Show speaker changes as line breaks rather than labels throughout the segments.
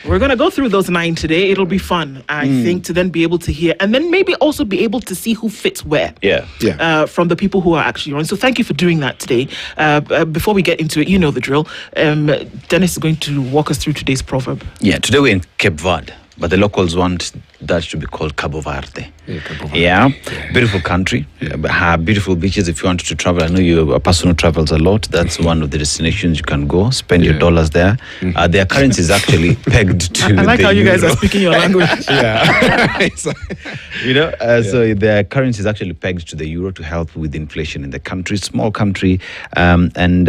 We're going to go through those 9 today. It'll be fun, I think, to then be able to hear and then maybe also be able to see who fits where. From the people who are actually running. So thank you for doing that today. Before we get into it, you know the drill. Dennis is going to walk us through today's proverb.
Yeah, today we're in Cape Verde, but the locals want that to be called Cabo Verde. Yeah, beautiful country, beautiful beaches. If you want to travel, I know you're a person who travels a lot. That's one of the destinations you can go, spend your dollars there. Their currency is actually pegged to
I like how you guys are speaking your language.
So their currency is actually pegged to the euro to help with inflation in the country. Small country, and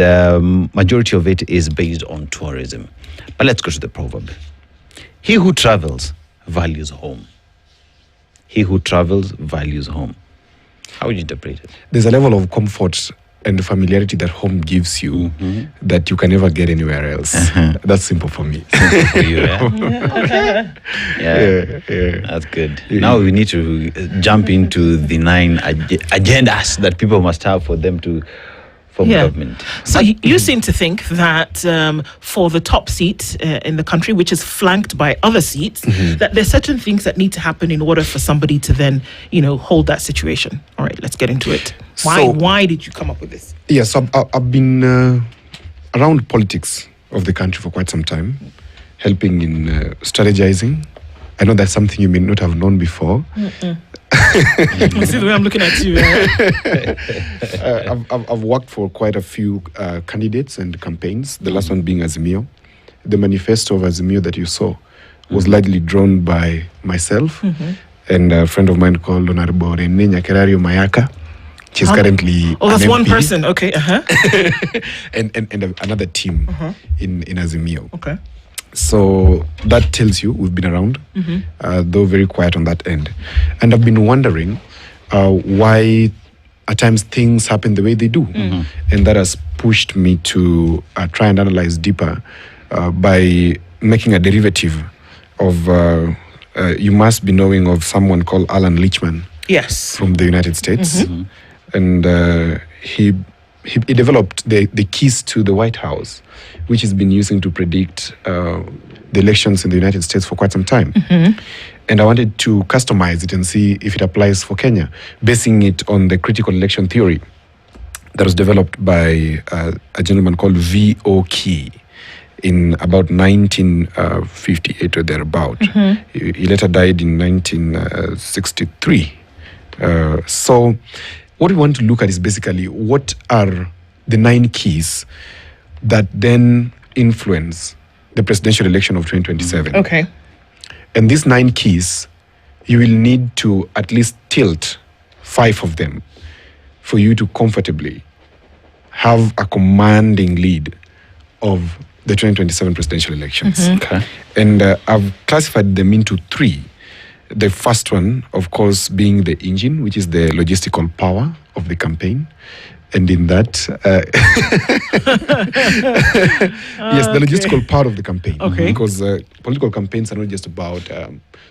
majority of it is based on tourism. But let's go to the proverb. He who travels values home. He who travels values home. How would you interpret it?
There's a level of comfort and familiarity that home gives you that you can never get anywhere else. That's simple for me.
Simple for you, That's good. Now we need to jump into the 9 agendas that people must have for them to government.
So you seem to think that for the top seat in the country, which is flanked by other seats, that there's certain things that need to happen in order for somebody to then, hold that situation. All right, let's get into it. Why did you come up with this?
Yes, I've been around politics of the country for quite some time, helping in strategizing. I know that's something you may not have known before.
You see the way I'm looking at you.
I've worked for quite a few candidates and campaigns, the last one being Azimio. The manifesto of Azimio that you saw was largely drawn by myself and a friend of mine called Honorable Rene Nyakerario Mayaka. She's currently
that's one person. Okay.
and another team in Azimio.
Okay.
So that tells you we've been around, though very quiet on that end. And I've been wondering why at times things happen the way they do. And that has pushed me to try and analyze deeper by making a derivative of, you must be knowing of someone called Alan Lichman.
Yes.
From the United States. And he developed the keys to the White House, which he's been using to predict the elections in the United States for quite some time. And I wanted to customize it and see if it applies for Kenya, basing it on the critical election theory that was developed by a gentleman called V.O. Key in about 1958 or thereabout. He later died in 1963. So what we want to look at is basically what are the 9 keys that then influence the presidential election of 2027.
Okay.
And these 9 keys, you will need to at least tilt 5 of them for you to comfortably have a commanding lead of the 2027 presidential elections.
Okay.
And I've classified them into 3. The first one, of course, being the engine, which is the logistical power of the campaign. And in that, yes, the logistical part of the campaign. Because political campaigns are not just about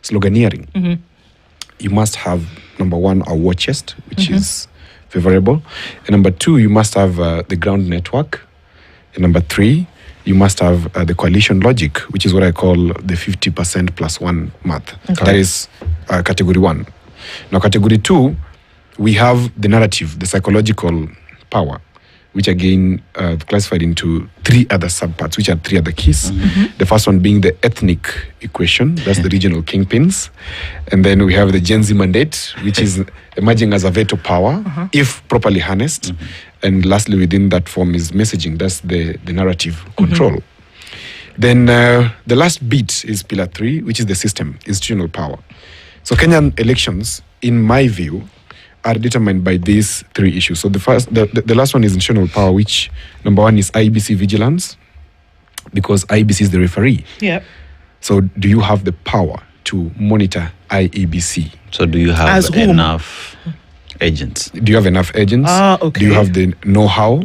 sloganeering. You must have, number 1, a war chest, which is favorable. And number 2, you must have the ground network. And number 3, you must have the coalition logic, which is what I call the 50% plus 1 math. That is category 1. Now, category 2, we have the narrative, the psychological power, which again classified into 3 other subparts, which are 3 other keys. The first one being the ethnic equation, that's the regional kingpins. And then we have the Gen Z mandate, which is emerging as a veto power, if properly harnessed. And lastly, within that form is messaging, that's the narrative control. Then the last bit is pillar 3, which is the system, institutional power. So Kenyan elections, in my view, are determined by these 3 issues. So the last one is institutional power, which number 1 is IEBC vigilance, because IEBC is the referee.
Yep.
So do you have the power to monitor IEBC?
So do you have enough agents?
Do you have enough agents?
Okay.
Do you have the know-how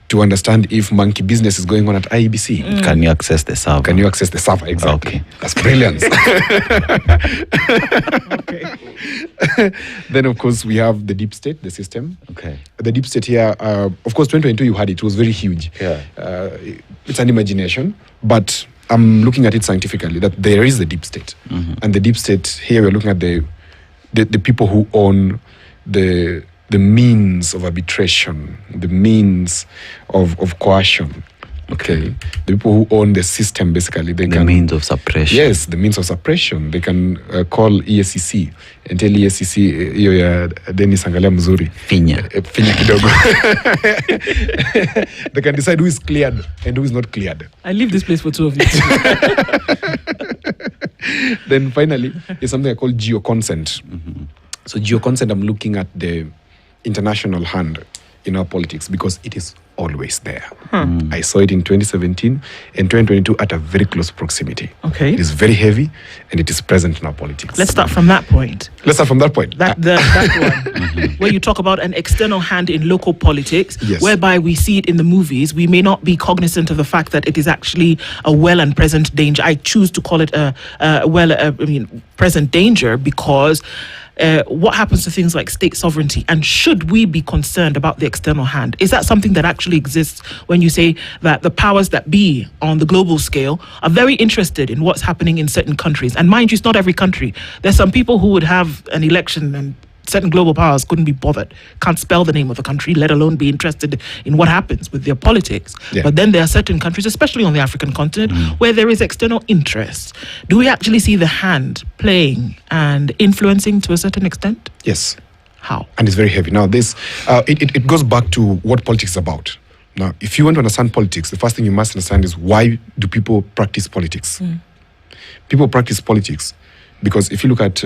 to understand if monkey business is going on at IEBC?
Can you access the server?
Can you access the server? Exactly.
Okay.
That's brilliance. Then, of course, we have the deep state, the system.
Okay.
The deep state here, of course, 2022, you had it. It was very huge.
Yeah.
It's an imagination. But I'm looking at it scientifically, that there is a deep state. And the deep state, here we're looking at the people who own the means of arbitration, the means of coercion. Okay, the people who own the system, basically, the
means of suppression.
Yes, the means of suppression. They can call EACC and tell EACC, hiyo ya Dennis angalia mzuri,
finya
kidogo. They can decide who is cleared and who is not cleared.
I leave this place for two of you.
Then finally, is something I call geoconsent. So geoconsent, I'm looking at the international hand in our politics because it is always there. I saw it in 2017 and 2022 at a very close proximity.
Okay.
It is very heavy and it is present in our politics.
Let's start from that point.
That
one, where you talk about an external hand in local politics,
yes,
whereby we see it in the movies. We may not be cognizant of the fact that it is actually a well and present danger. I choose to call it present danger because what happens to things like state sovereignty, and should we be concerned about the external hand? Is that something that actually exists when you say that the powers that be on the global scale are very interested in what's happening in certain countries? And mind you, it's not every country. There's some people who would have an election and certain global powers couldn't be bothered, can't spell the name of the country, let alone be interested in what happens with their politics.
Yeah.
But then there are certain countries, especially on the African continent, where there is external interest. Do we actually see the hand playing and influencing to a certain extent?
Yes.
How?
And it's very heavy. Now, this it goes back to what politics is about. Now, if you want to understand politics, the first thing you must understand is, why do people practice politics? People practice politics because if you look at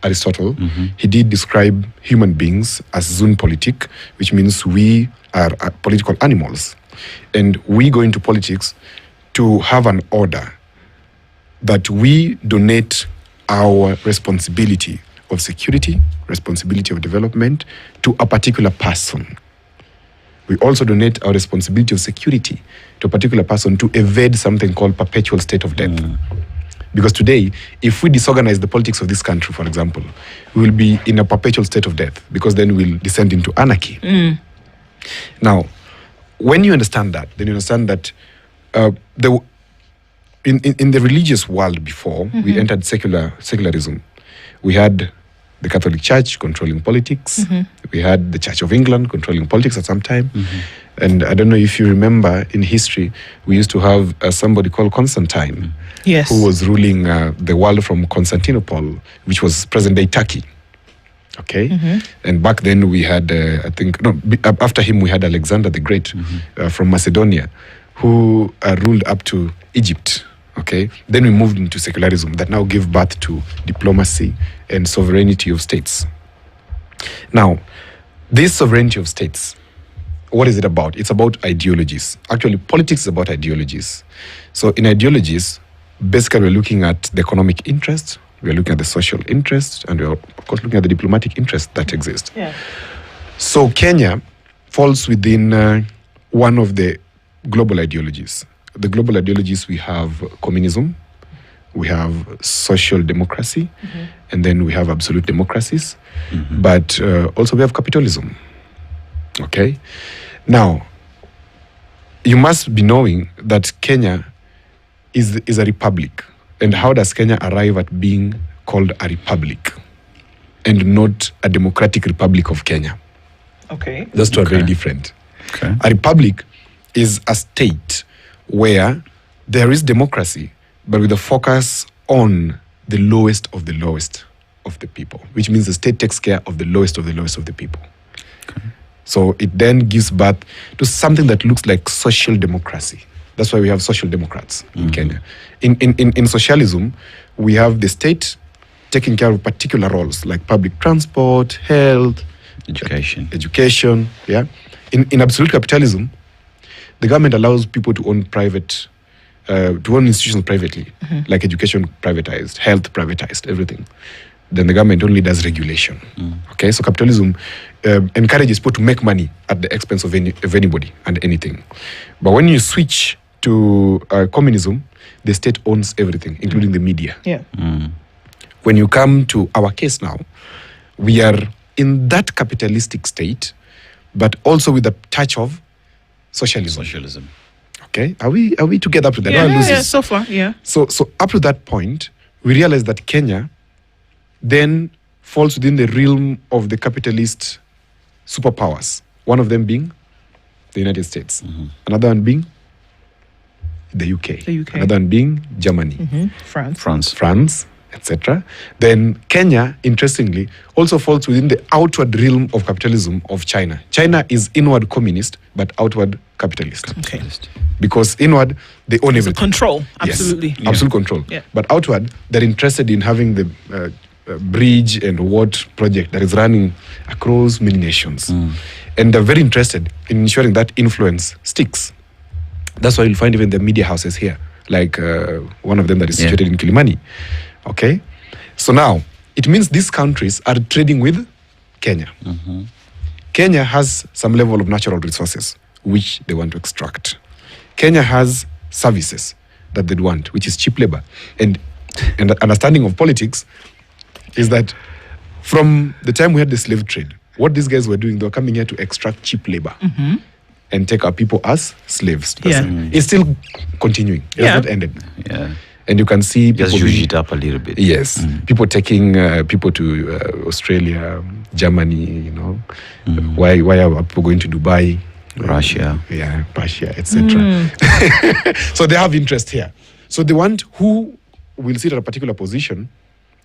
Aristotle, he did describe human beings as zoon politik, which means we are political animals. And we go into politics to have an order that we donate our responsibility of security, responsibility of development to a particular person. We also donate our responsibility of security to a particular person to evade something called perpetual state of death. Because today, if we disorganize the politics of this country, for example, we will be in a perpetual state of death, because then we'll descend into anarchy. Now, when you understand that, then you understand that in the religious world before, we entered secularism. We had the Catholic Church controlling politics. We had the Church of England controlling politics at some time. And I don't know if you remember, in history, we used to have somebody called Constantine,
yes,
who was ruling the world from Constantinople, which was present-day Turkey. Okay? And back then we had, after him we had Alexander the Great from Macedonia, who ruled up to Egypt. Okay? Then we moved into secularism that now gave birth to diplomacy and sovereignty of states. Now, this sovereignty of states, what is it about? It's about ideologies. Actually, politics is about ideologies. So in ideologies, basically we're looking at the economic interest, we're looking at the social interest, and we're of course looking at the diplomatic interest that exists.
Yeah.
So Kenya falls within one of the global ideologies. The global ideologies, we have communism, we have social democracy, and then we have absolute democracies, but also we have capitalism. Okay? Now, you must be knowing that Kenya is a republic. And how does Kenya arrive at being called a republic and not a democratic republic of Kenya?
Okay.
Those two are very different.
Okay.
A republic is a state where there is democracy, but with a focus on the lowest of the people, which means the state takes care of the lowest of the people.
Okay.
So it then gives birth to something that looks like social democracy. That's why we have social democrats in Kenya. In socialism, we have the state taking care of particular roles like public transport, health, education. Yeah. In absolute capitalism, the government allows people to own institutions privately, like education privatized, health privatized, everything. Then the government only does regulation. Okay, so capitalism encourages people to make money at the expense of anybody and anything. But when you switch to communism, the state owns everything, including the media.
Yeah.
When you come to our case now, we are in that capitalistic state, but also with a touch of socialism. Okay, are we together up to that?
Yeah, so far, yeah.
So up to that point, we realize that Kenya then falls within the realm of the capitalist superpowers. One of them being the United States, another one being the UK, another one being Germany, France, etc. Then Kenya, interestingly, also falls within the outward realm of capitalism of China. China is inward communist, but outward capitalist.
Okay.
Because inward, they own everything.
Control, absolutely.
Yes, absolute control.
Yeah.
But outward, they're interested in having the bridge and road project that is running across many nations. And they're very interested in ensuring that influence sticks. That's why you'll find even the media houses here, like one of them that is situated in Kilimani. Okay? So now, it means these countries are trading with Kenya. Kenya has some level of natural resources, which they want to extract. Kenya has services that they want, which is cheap labor. And the understanding of politics is that from the time we had the slave trade, what these guys were doing, they were coming here to extract cheap labor and take our people as slaves. It's still continuing. It has not ended.
Yeah.
And you can see people...
Just use it up a little bit.
Yes. People taking people to Australia, Germany, Why are people going to Dubai?
Russia.
Russia, etc. So they have interest here. So they want who will sit at a particular position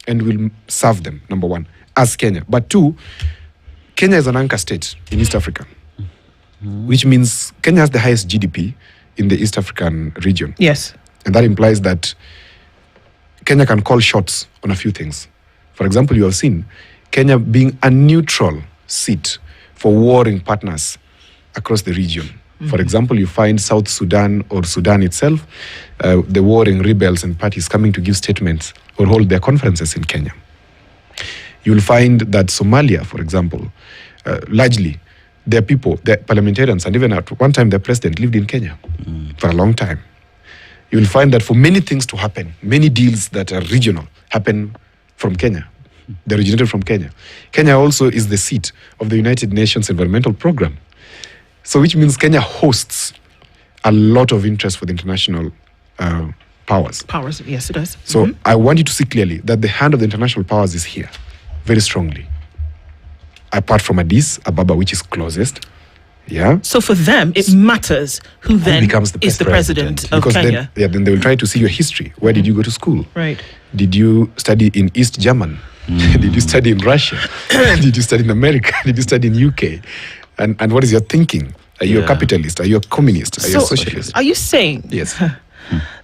and will serve them, number one, as Kenya. But two, Kenya is an anchor state in East Africa, which means Kenya has the highest GDP in the East African region.
Yes.
And that implies that Kenya can call shots on a few things. For example, you have seen Kenya being a neutral seat for warring partners across the region. For example, you find South Sudan or Sudan itself, the warring rebels and parties coming to give statements or hold their conferences in Kenya. You'll find that Somalia, for example, largely, their people, their parliamentarians, and even at one time their president lived in Kenya for a long time. You will find that for many things to happen, many deals that are regional happen from Kenya. They originated from Kenya. Kenya also is the seat of the United Nations Environmental Program. So which means Kenya hosts a lot of interest for the international powers.
Powers, yes, it does.
So I want you to see clearly that the hand of the international powers is here, very strongly. Apart from Addis Ababa, which is closest. Yeah.
So for them, it matters who then
becomes the
president of
because
Kenya.
Then they will try to see your history. Where did you go to school?
Right.
Did you study in East German? Did you study in Russia? Did you study in America? Did you study in UK? And what is your thinking? Are you a capitalist? Are you a communist? Are you a socialist?
Are you saying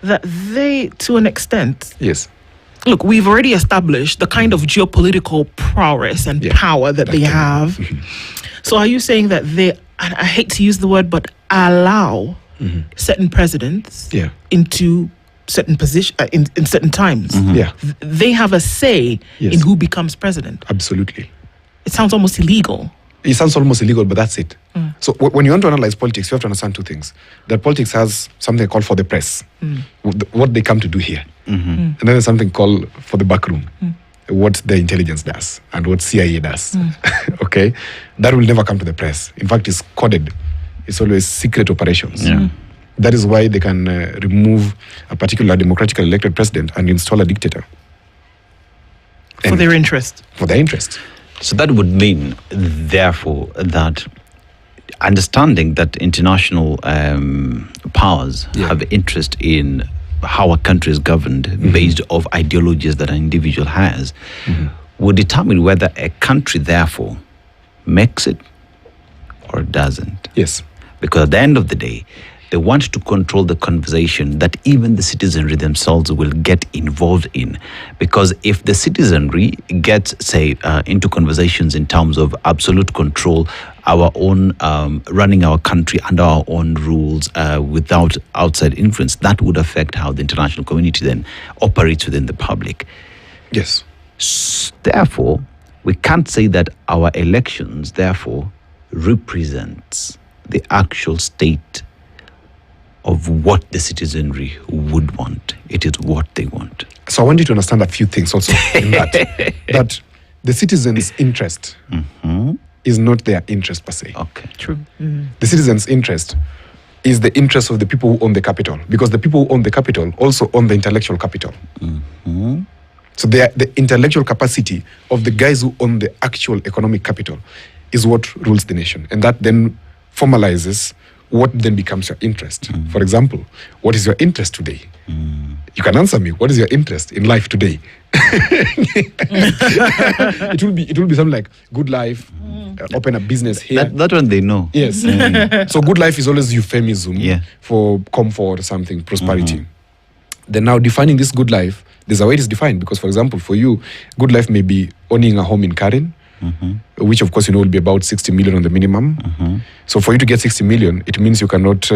that they, to an extent, look, we've already established the kind of geopolitical prowess and power that they have. So are you saying that they, and I hate to use the word, but allow certain presidents into certain position in certain times? They have a say in who becomes president.
Absolutely.
It sounds almost illegal.
It sounds almost illegal, but that's it. So when you want to analyze politics, you have to understand two things. That politics has something called for the press, what they come to do here. And then there's something called for the back room, what the intelligence does and what CIA does. Okay? That will never come to the press. In fact, it's coded. It's always secret operations. That is why they can remove a particular democratically elected president and install a dictator.
For their interest.
For their interest.
So that would mean, therefore, that understanding that international powers have interest in how a country is governed based off ideologies that an individual has would determine whether a country, therefore, makes it or doesn't.
Yes.
Because at the end of the day, they want to control the conversation that even the citizenry themselves will get involved in. Because if the citizenry gets, say, into conversations in terms of absolute control, our own running our country under our own rules without outside influence, that would affect how the international community then operates within the public.
Yes.
Therefore, we can't say that our elections, therefore, represents the actual state of what the citizenry would want. It is what they want.
So I want you to understand a few things also in that. That the citizens' interest is not their interest per se.
Okay.
True.
The citizens' interest is the interest of the people who own the capital, because the people who own the capital also own the intellectual capital. Mm-hmm. So the intellectual capacity of the guys who own the actual economic capital is what rules the nation. And that then formalizes what then becomes your interest. Mm. For example, what is your interest today? Mm. You can answer me. What is your interest in life today? It will be something like good life, open a business here.
That one they know.
Yes. So good life is always euphemism for comfort or something, prosperity. Mm-hmm. Then now defining this good life, there's a way it is defined, because for example, for you, good life may be owning a home in Karen, which of course will be about 60 million on the minimum. Mm-hmm. So for you to get 60 million, it means you cannot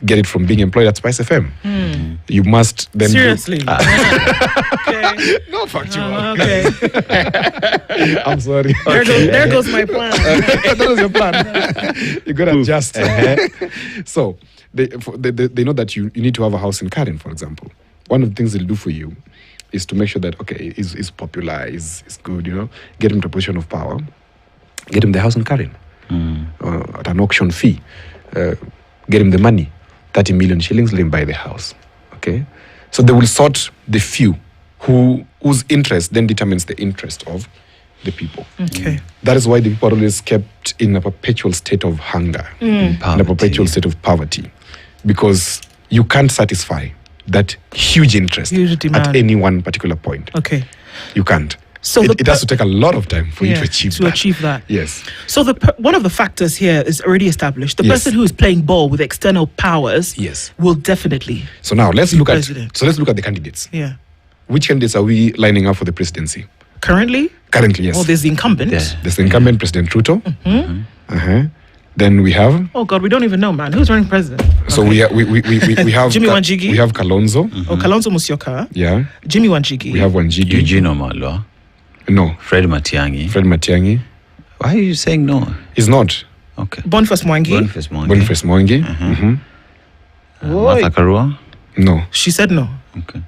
get it from being employed at Spice FM. Mm. You must then
seriously.
Okay. No factual.
Okay.
I'm sorry.
There goes my plan.
That was your plan. You gotta adjust. So they know that you need to have a house in Karen, for example. One of the things they'll do for you is to make sure that, okay, is popular, is good, get him to a position of power, get him the house in Karen at an auction fee, get him the money, 30 million shillings, let him buy the house. Okay? So they will sort the few whose interest then determines the interest of the people.
Okay.
That is why the people are always kept in a perpetual state of hunger, in a perpetual state of poverty, because you can't satisfy that huge interest at any one particular point.
Okay.
You can't. So it has to take a lot of time for you to achieve that. Yes.
So one of the factors here is already established. The person who is playing ball with external powers will definitely.
So now let's look at the candidates.
Yeah.
Which candidates are we lining up for the presidency?
Currently,
yes.
Oh, there's the incumbent.
Yeah. There's the incumbent, President Ruto. Mm-hmm. Then we have.
Oh God, we don't even know, man. Who's running president?
So we have
Jimmy Wanjigi.
We have Kalonzo.
Mm-hmm. Oh, Kalonzo Musyoka.
Yeah.
Jimmy Wanjigi.
We have Wanjigi.
Eugene Omalwa.
No.
Fred Matiang'i.
Why
are you saying no?
He's not.
Okay.
Boniface Mwangi.
Boniface Mwangi.
Mm-hmm. Martha Karua.
No.
She said no.
Okay.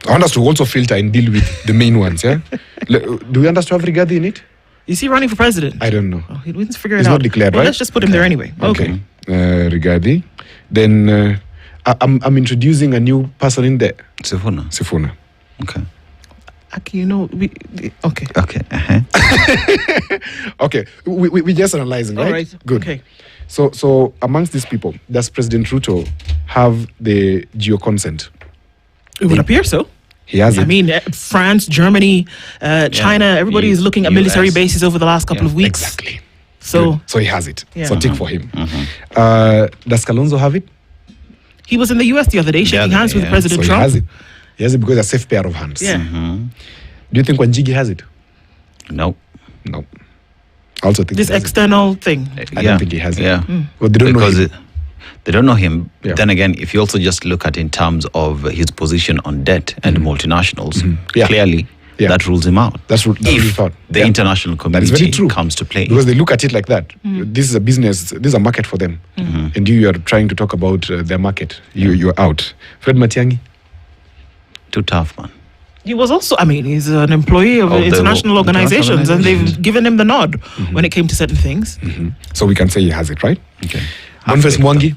I want us to also filter and deal with the main ones, yeah? Do we understand Rigathi in it?
Is he running for president?
I don't know.
Oh, he didn't figure it
out. He's not declared, right?
Let's just put him there anyway. Okay.
Rigathi. Then I'm introducing a new person in there.
Sifuna. Okay.
Okay.
Okay. Uh-huh.
Okay. We're just analyzing, right?
All right.
Good.
Okay.
So amongst these people, does President Ruto have the geo consent?
It would appear so.
He has it.
I mean, France, Germany, China, everybody is looking at military bases over the last couple of weeks.
Exactly.
So
he has it.
Yeah.
So tick for him. Does Kalonzo have it?
He was in the US the other day shaking hands with President Trump.
He has it. He has it because it's a safe pair of hands.
Yeah.
Mm-hmm.
Do you think Wanjigi has it?
No.
I also think
this external thing.
I don't think he has it.
Yeah.
Well, they don't know him.
They don't know him. Yeah. Then again, if you also just look at in terms of his position on debt and multinationals, clearly that rules him out.
That's what we thought.
The international community comes to play.
Because they look at it like that. This is a business, this is a market for them. And you are trying to talk about their market. You're out. Fred Matiang'i?
Too tough, man.
He was also, he's an employee of international organizations, and they've given him the nod when it came to certain things.
So we can say he has it, right?
Okay.
Boniface Mwangi?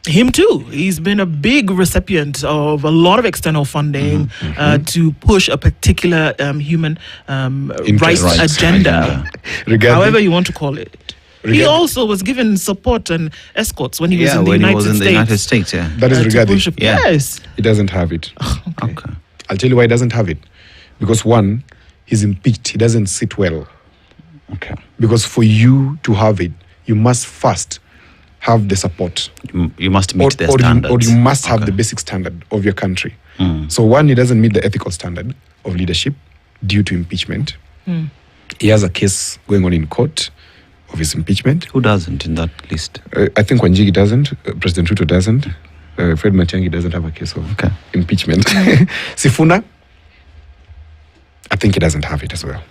Him too. He's been a big recipient of a lot of external funding to push a particular human rights agenda, however you want to call it. He also was given support and escorts when he was in the United States.
Yeah.
That is Rigathi.
Yes.
He doesn't have it.
Okay.
I'll tell you why he doesn't have it. Because one, he's impeached. He doesn't sit well.
Okay.
Because for you to have it, you must first have the support.
You must meet the standards.
Or you must have the basic standard of your country. So one, he doesn't meet the ethical standard of leadership due to impeachment. He has a case going on in court of his impeachment.
Who doesn't in that list?
I think Wanjigi doesn't. President Ruto doesn't. Fred Matiang'i doesn't have a case of impeachment. Sifuna, I think he doesn't have it as well.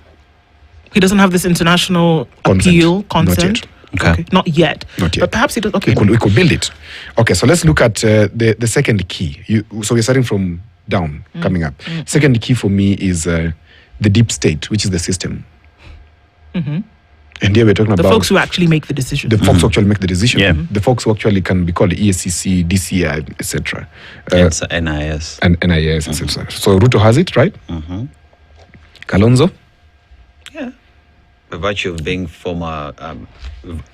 He doesn't have this international appeal consent.
Not yet.
Not yet. But perhaps he does. Okay.
We could build it. Okay, so let's look at the second key. So we're starting from down, coming up. Second key for me is the deep state, which is the system. And here we're talking about
the folks who actually make the decision.
The folks who actually make the decision.
Yeah.
The folks who actually can be called EACC, DCI, etc.
It's NIS.
And NIS, etc. So Ruto has it, right? Kalonzo?
Yeah. By virtue of being former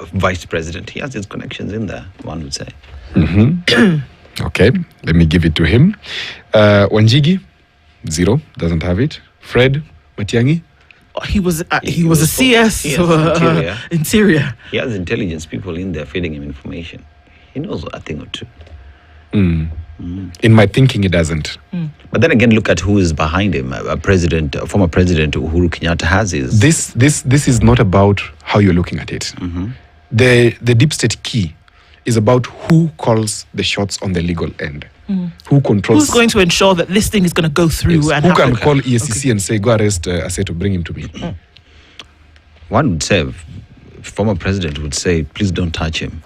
vice president, he has his connections in there, one would say.
Okay, let me give it to him. Wanjigi, 0, doesn't have it. Fred Matiang'i?
He was a CS interior.
He has intelligence people in there feeding him information. He knows a thing or two.
In my thinking, he doesn't.
But then again, look at who is behind him. A former president Uhuru Kenyatta has his.
This is not about how you're looking at it. The deep state key is about who calls the shots on the legal end. Who controls?
Who's going to ensure that this thing is going to go through?
Yes.
And
who can call EACC and say, go arrest Aseto, bring him to me?
One would say, former president would say, please don't touch him.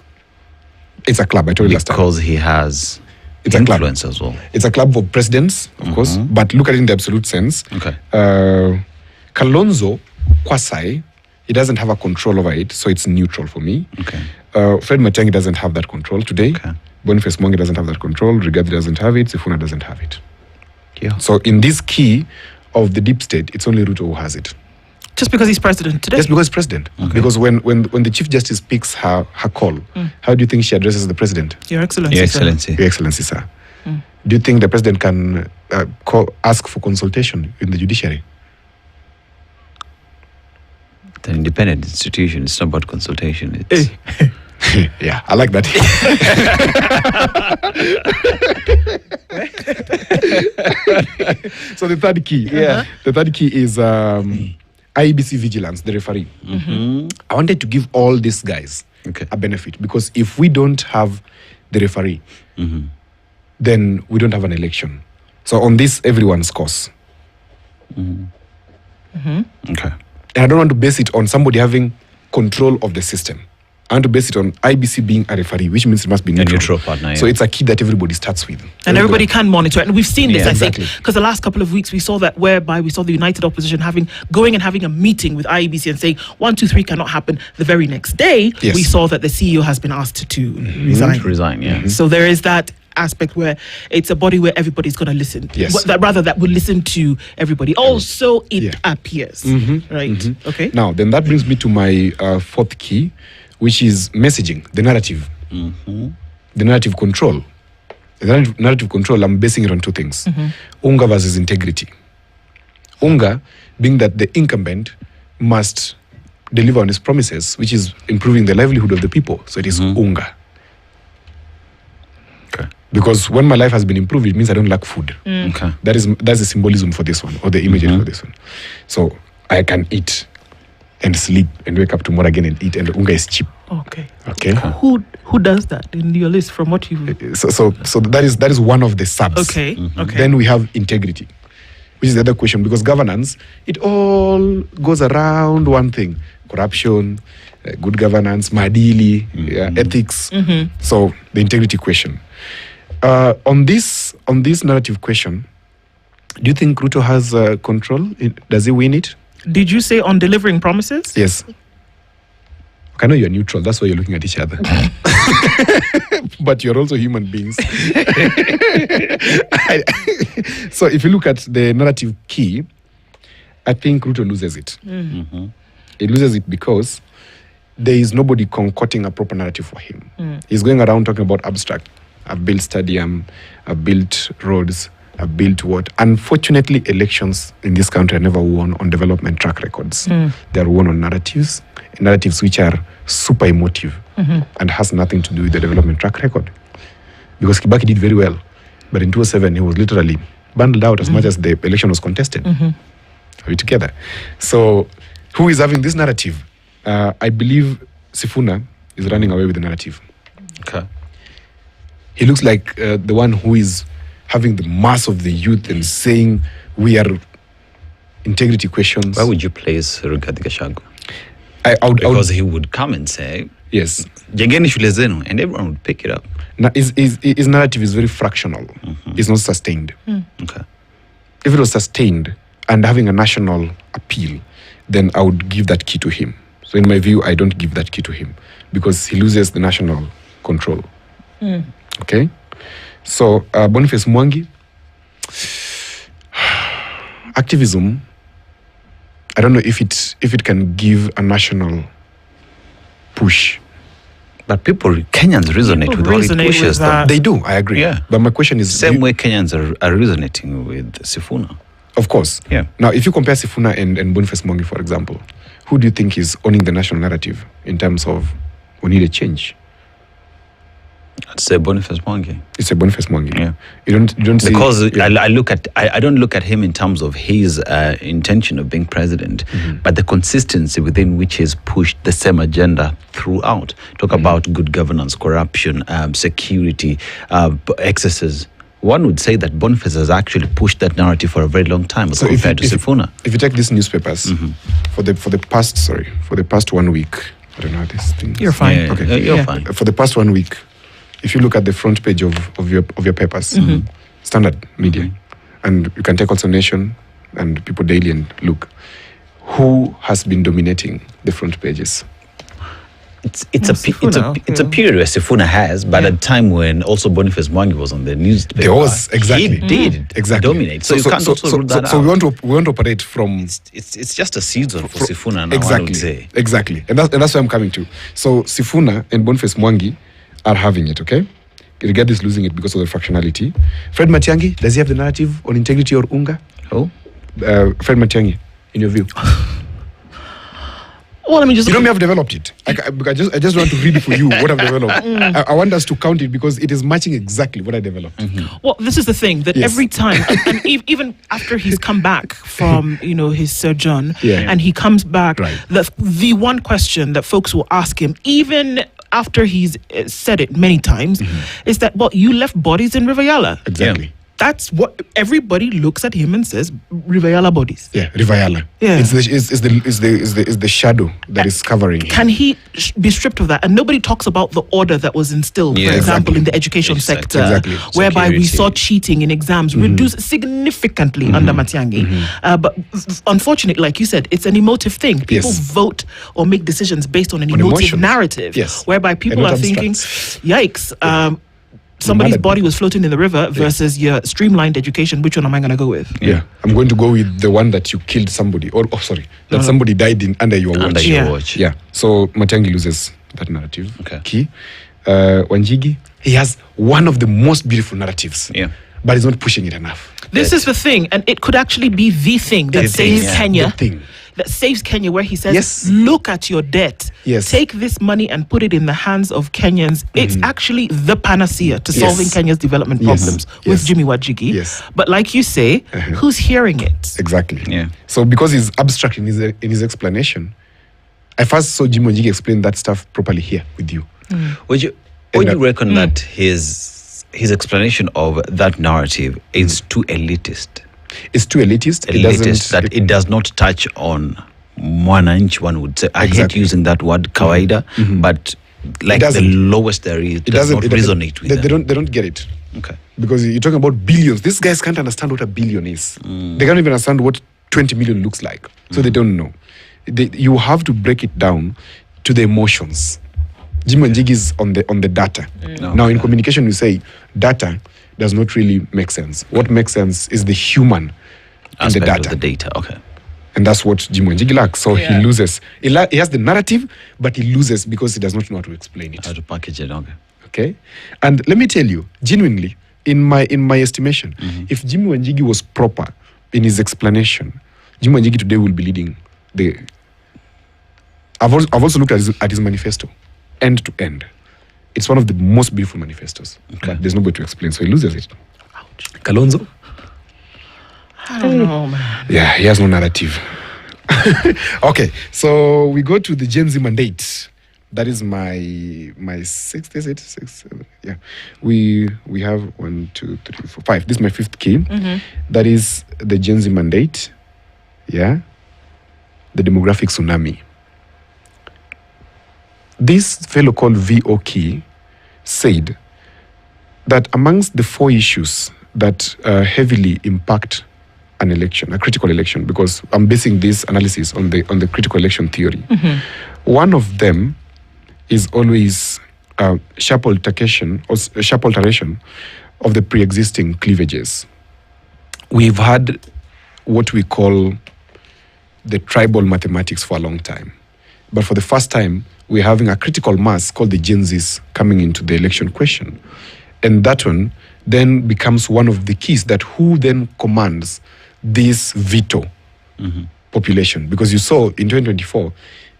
It's a club, I told you last time.
Because he has influence as well.
It's a club for presidents, of course, but look at it in the absolute sense.
Okay.
Kalonzo, Kwasai, he doesn't have a control over it, so it's neutral for me.
Okay.
Fred Matiang'i doesn't have that control today.
Okay.
Boniface Mwangi doesn't have that control. Rigathi doesn't have it. Sifuna doesn't have it.
Yeah.
So in this key of the deep state, it's only Ruto who has it.
Just because he's president today?
Just because he's president. Okay. Because when the Chief Justice picks her call, how do you think she addresses the president?
Your Excellency.
Your Excellency.
Your Excellency, sir. Do you think the president can ask for consultation in the judiciary?
It's an independent institution. It's not about consultation. It's
yeah, I like that. So the third key. The third key is IEBC vigilance, the referee. I wanted to give all these guys a benefit, because if we don't have the referee, then we don't have an election. So on this, everyone scores.
okay.
And I don't want to base it on somebody having control of the system. I want to base it on IBC being a referee, which means it must be neutral.
A neutral partner,
So it's a key that everybody starts with.
And everybody can monitor it. And we've seen this, I
exactly.
think, because the last couple of weeks we saw that, whereby we saw the United Opposition having a meeting with IEBC and saying 1, 2, 3 cannot happen. The very next day, we saw that the CEO has been asked to resign.
Yeah.
So there is that aspect where it's a body where everybody's going to listen.
Yes.
That will listen to everybody. Also, it appears. Right? Okay.
Now, then that brings me to my fourth key, which is messaging, the narrative. The narrative control. The narrative control, I'm basing it on two things. Unga versus integrity. Unga being that the incumbent must deliver on his promises, which is improving the livelihood of the people. So it is unga.
Okay.
Because when my life has been improved, it means I don't lack food.
Okay.
That's the symbolism for this one, or the imagery for this one. So I can eat and sleep and wake up tomorrow again and eat, and the unga is cheap.
Okay.
Who
does that in your list from what you?
So that is one of the subs.
Okay. Okay.
Then we have integrity, which is the other question, because governance, it all goes around one thing: corruption, good governance, maadili, ethics. So the integrity question. On this narrative question, do you think Ruto has control? Does he win it?
Did you say on delivering promises?
Yes. I know you're neutral. That's why you're looking at each other. But you're also human beings. So if you look at the narrative key, I think Ruto loses it. He loses it because there is nobody concocting a proper narrative for him. He's going around talking about abstract. I've built stadium, I've built roads, I've built what? Unfortunately, elections in this country are never won on development track records. They're won on narratives which are super emotive and has nothing to do with the development track record. Because Kibaki did very well, but in 2007 he was literally bundled out as much as the election was contested. Are we together? So who is having this narrative? I believe Sifuna is running away with the narrative.
Okay.
He looks like the one who is having the mass of the youth and saying we are integrity questions.
Why would you place Rigathi Gachagua?
Because
he would come and say,
yes,
jengeni shule zenu, and everyone would pick it up.
Now, his narrative is very fractional. It's not sustained.
Okay.
If it was sustained and having a national appeal, then I would give that key to him. So in my view, I don't give that key to him because he loses the national control. Okay? So Boniface Mwangi, activism, I don't know if it can give a national push.
But Kenyans resonate with all it pushes.
They do, I agree.
Yeah.
But my question is...
Same way Kenyans are resonating with Sifuna.
Of course.
Yeah.
Now, if you compare Sifuna and Boniface Mwangi, for example, who do you think is owning the national narrative in terms of we need a change?
I'd say Boniface Mwangi.
It's a Boniface Mwangi.
Yeah.
You don't see...
Because I don't look at him in terms of his intention of being president, but the consistency within which he's pushed the same agenda throughout. Talk about good governance, corruption, security, excesses. One would say that Boniface has actually pushed that narrative for a very long time compared to Sifuna.
If you take these newspapers for the past 1 week, I don't know this thing.
You're fine.
Yeah,
okay.
You're fine.
For the past 1 week, if you look at the front page of your papers, standard media, and you can take also Nation and People Daily and look, who has been dominating the front pages?
It's a period where Sifuna has, but at a time when also Boniface Mwangi was on the newspaper.
There was, exactly.
He did dominate. So you can't also rule that out.
So we want to operate from...
It's just a season for Sifuna now,
exactly,
I would say.
Exactly. And that's where I'm coming to. So Sifuna and Boniface Mwangi are having it, okay? Regard is losing it because of the fractionality. Fred Matiang'i, does he have the narrative on integrity or unga?
Who?
Fred Matiang'i, in your view.
Well, let me just...
You know me, I've developed it. I just want to read it for you, what I've developed. I want us to count it because it is matching exactly what I developed.
Well, this is the thing, that every time, and even after he's come back from, his sojourn, and he comes back, the one question that folks will ask him, even after he's said it many times, is that, well, you left bodies in River Yala.
Exactly.
Yeah. That's what everybody looks at him and says, River Yala bodies.
Yeah, River Yala.
Yeah.
It's the shadow that is covering him.
Can he be stripped of that? And nobody talks about the order that was instilled, for example, in the education sector, whereby we saw cheating in exams reduced significantly under Matiang'i. But unfortunately, like you said, it's an emotive thing. People vote or make decisions based on an emotive narrative, whereby people are thinking, yikes, somebody's body was floating in the river versus your streamlined education. Which one am I going to go with?
Yeah, I'm going to go with the one that you killed somebody, that somebody died under your watch. Yeah. So Matiang'i loses that narrative.
Okay.
Key. Wanjigi, he has one of the most beautiful narratives.
Yeah.
But he's not pushing it enough.
This is the thing, and it could actually be the thing that saves Kenya. That saves Kenya, where he says, look at your debt. Take this money and put it in the hands of Kenyans. It's actually the panacea to solving Kenya's development problems with Jimmy Wanjigi. But like you say, who's hearing it?
Exactly.
Yeah.
So because he's abstract in his explanation, I first saw Jimmy Wanjigi explain that stuff properly here with you.
Would you reckon that his explanation of that narrative is too elitist?
It's too elitist.
It does not touch on mwananchi, one would say. I hate using that word, kawaida, but like the lowest there is, it does not resonate with them.
They don't get it.
Okay.
Because you're talking about billions. These guys can't understand what a billion is. They can't even understand what 20 million looks like. So they don't know. You have to break it down to the emotions. Jim Wanjigi is on the data. Now in communication we say data does not really make sense. What makes sense is the human and the data.
Of the data, okay.
And that's what Jim Wanjigi lacks. So he loses. He has the narrative, but he loses because he does not know how to explain it.
How to package it, okay.
Okay? And let me tell you, genuinely, in my estimation, if Jimmy Wanjigi was proper in his explanation, Jimmy Wanjigi today will be leading the... I've also looked at his manifesto, end to end. It's one of the most beautiful manifestos. Okay. There's no way to explain, so he loses it. Ouch. Kalonzo?
I don't know, man.
Yeah, he has no narrative. Okay, so we go to the Gen Z mandate. That is my sixth, is it? Six, seven, yeah. We have 1, 2, 3, 4, 5. This is my fifth key. That is the Gen Z mandate. Yeah. The demographic tsunami. This fellow called VOK said that amongst the 4 issues that heavily impact an election, a critical election, because I'm basing this analysis on the critical election theory. One of them is always sharp alteration of the pre-existing cleavages. We've had what we call the tribal mathematics for a long time. But for the first time, we're having a critical mass called the Gen Zs coming into the election question. And that one then becomes one of the keys that who then commands this veto population. Because you saw in 2024,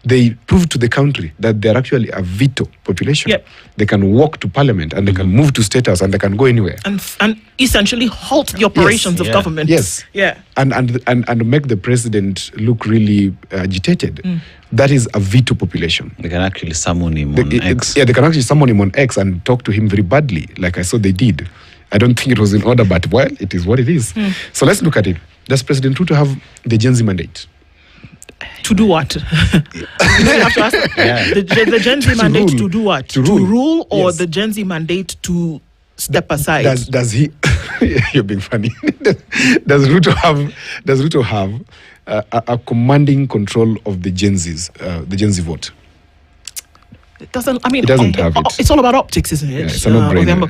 they proved to the country that they're actually a veto population.
Yep.
They can walk to parliament and they can move to state house and they can go anywhere.
And essentially halt the operations of government.
Yes.
Yeah.
And make the president look really agitated. That is a veto population.
They can actually summon him on X.
Yeah, they can actually summon him on X and talk to him very badly, like I saw they did. I don't think it was in order, but well, it is what it is. So let's look at it. Does President Ruto have the Gen Z mandate?
To do what? You have to ask the Gen Z mandate to do what? To rule or yes. The Gen Z mandate to step aside?
Does he? You're being funny. Does Ruto have a commanding control of the Gen Z vote?
It doesn't. I mean,
it doesn't have it.
It's all about optics, isn't it?
Yeah, it's a no-brainer.